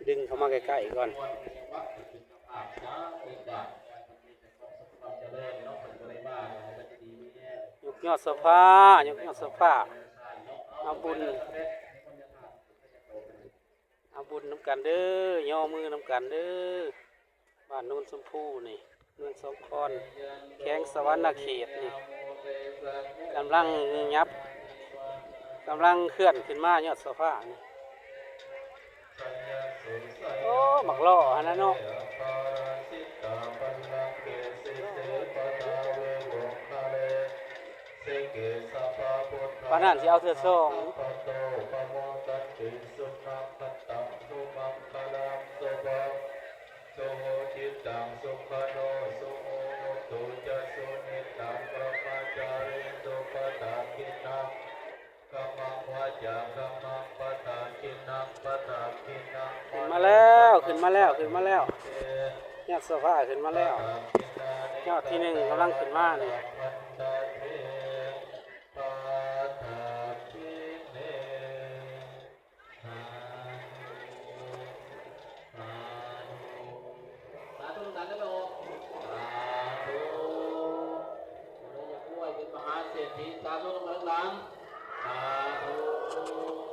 ดึงเข้ามาใกล้ๆก่อนยกยอดโซฟายกยอดโซฟาเอาบุญเอาบุญน้ำกันเด้อย่อมือน้ำกันเด้อบ้านโน้นชมพู่นี่เมืองสองคอนแข้งสวรรณเขตนี่กำลังยับกำลังเคลื่อนขึ้นมายอดโซฟานี่โอ้หมักล่อฮะนะเนาะปานนั้นสิเอาเทื่อสองขึ้นมาแล้วขึ้นมาแล้วขึ้นมาแล้วยอดโซฟาขึ้นมาแล้วยอดที่หนึ่งกำลังขึ้นมาเนี่ยเศรษฐีสาธุลงมาหลังสาธุ